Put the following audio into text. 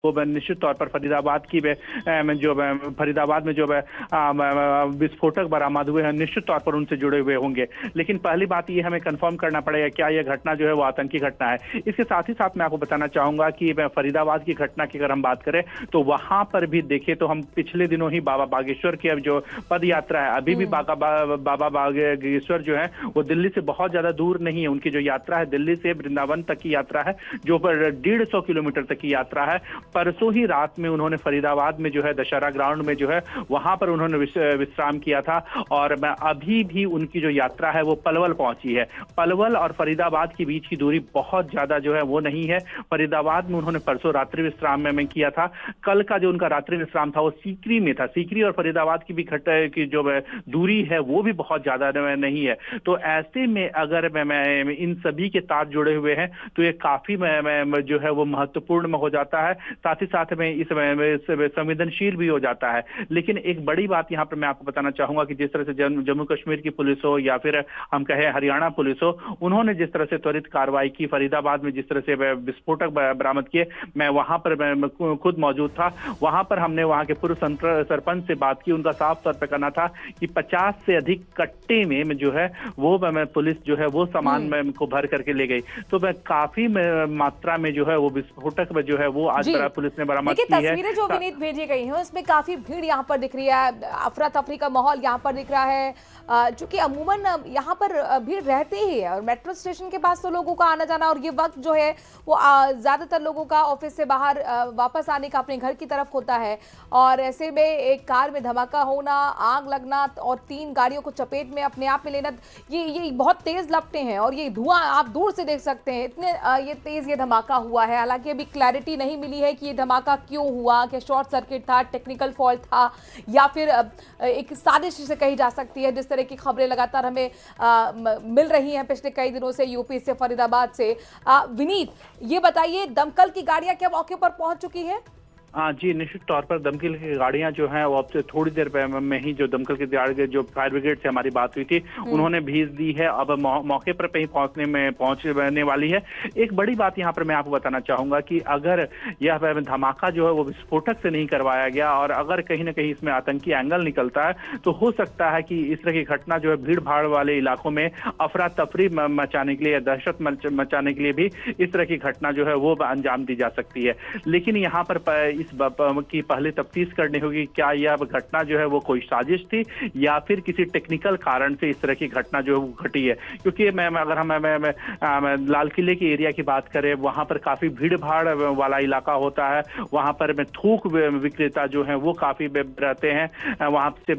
वो निश्चित तौर पर फरीदाबाद की जो फरीदाबाद में जो विस्फोटक बरामद हुए हैं निश्चित तौर पर उनसे जुड़े हुए होंगे। लेकिन पहली बात ये हमें कंफर्म करना पड़ेगा क्या यह घटना जो है वो आतंकी घटना है। इसके साथ ही साथ मैं आपको बताना चाहूंगा कि फरीदाबाद की घटना की अगर हम बात करें तो वहां पर भी देखें तो हम पिछले दिनों ही बाबा बागेश्वर की अब जो पद यात्रा है, अभी भी बाबा बागेश्वर जो है वो दिल्ली से बहुत ज्यादा दूर नहीं है। उनकी जो यात्रा है दिल्ली से वृंदावन तक की यात्रा है, जो पर 150 किलोमीटर तक की यात्रा है। परसों ही रात में उन्होंने फरीदाबाद में जो है दशहरा ग्राउंड में जो है वहां पर उन्होंने विश्राम किया था। और मैं अभी भी उनकी जो यात्रा है वो पलवल पहुंची है। पलवल और फरीदाबाद के बीच की दूरी बहुत ज्यादा जो है वो नहीं है। फरीदाबाद में उन्होंने परसों रात्रि विश्राम में किया था। कल का जो उनका रात्रि विश्राम था वो सीकरी में था। सीकरी और फरीदाबाद की भी की जो दूरी है वो भी बहुत ज्यादा नहीं है। तो ऐसे में अगर मैं इन सभी के तार जुड़े हुए हैं तो ये काफी जो है वो महत्वपूर्ण हो जाता है, साथ ही साथ में इस संवेदनशील भी हो जाता है। लेकिन एक बड़ी बात यहाँ पर मैं आपको बताना चाहूंगा कि जिस तरह से जम्मू कश्मीर की पुलिस हो या फिर हम कहें हरियाणा पुलिस हो, उन्होंने जिस तरह से त्वरित कार्रवाई की, फरीदाबाद में जिस तरह से विस्फोटक बरामद किए, मैं वहां पर खुद मौजूद था। वहां पर हमने वहां के पूर्व सरपंच से बात की। उनका साफ तौर पर कहना था कि 50 से अधिक कट्टे में जो है वो पुलिस जो है वो सामान को भर करके ले गई। तो मैं काफी मात्रा में जो है वो विस्फोटक में जो है वो आज पुलिस ने बरामद की है। तस्वीरें जो विनीत भेजी गई हैं उसमें काफी भीड़ यहाँ पर दिख रही है, अफरा तफरी का माहौल यहाँ पर दिख रहा है, क्योंकि अमूमन यहाँ पर भीड़ रहती ही है और मेट्रो स्टेशन के पास तो लोगों का आना जाना, और ये वक्त जो है वो ज्यादातर लोगों का ऑफिस से बाहर वापस आने का अपने घर की तरफ होता है। और ऐसे में एक कार में धमाका होना, आग लगना और 3 गाड़ियों को चपेट में अपने आप में लेना, ये बहुत तेज लपटें हैं और ये धुआं आप दूर से देख सकते हैं। इतने ये तेज ये धमाका हुआ है। हालांकि अभी क्लैरिटी नहीं मिली है कि ये धमाका क्यों हुआ, कि शॉर्ट सर्किट था, टेक्निकल फॉल्ट था या फिर एक साजिश से कही जा सकती है। जिस तरह की खबरें लगातार हमें मिल रही हैं पिछले कई दिनों से यूपी से, फरीदाबाद से। विनीत, ये बताइए दमकल की गाड़ियां क्या मौके पर पहुंच चुकी हैं? हाँ जी, निश्चित तौर पर दमकल की गाड़ियां जो हैं वो अब से थोड़ी देर में ही जो दमकल की गाड़ी जो फायर ब्रिगेड से हमारी बात हुई थी उन्होंने भेज दी है। अब मौके पर ही पहुंचने वाली है। एक बड़ी बात यहाँ पर मैं आपको बताना चाहूंगा कि अगर यह धमाका जो है वो विस्फोटक से नहीं करवाया गया और अगर कहीं ना कहीं इसमें आतंकी एंगल निकलता है तो हो सकता है कि इस तरह की घटना जो है भीड़ भाड़ वाले इलाकों में अफरा तफरी मचाने के लिए या दहशत मचाने के लिए भी इस तरह की घटना जो है वो अंजाम दी जा सकती है। लेकिन यहाँ पर इस की पहले तफ्तीश करनी होगी, क्या यह घटना जो है वो कोई साजिश थी या फिर किसी टेक्निकल कारण से इस तरह की घटना जो है वो घटी है। क्योंकि अगर हम लाल किले के एरिया की बात करें, वहां पर काफी भीड़ भाड़ वाला इलाका होता है। वहां पर थोक विक्रेता जो है वो काफी रहते हैं। वहां से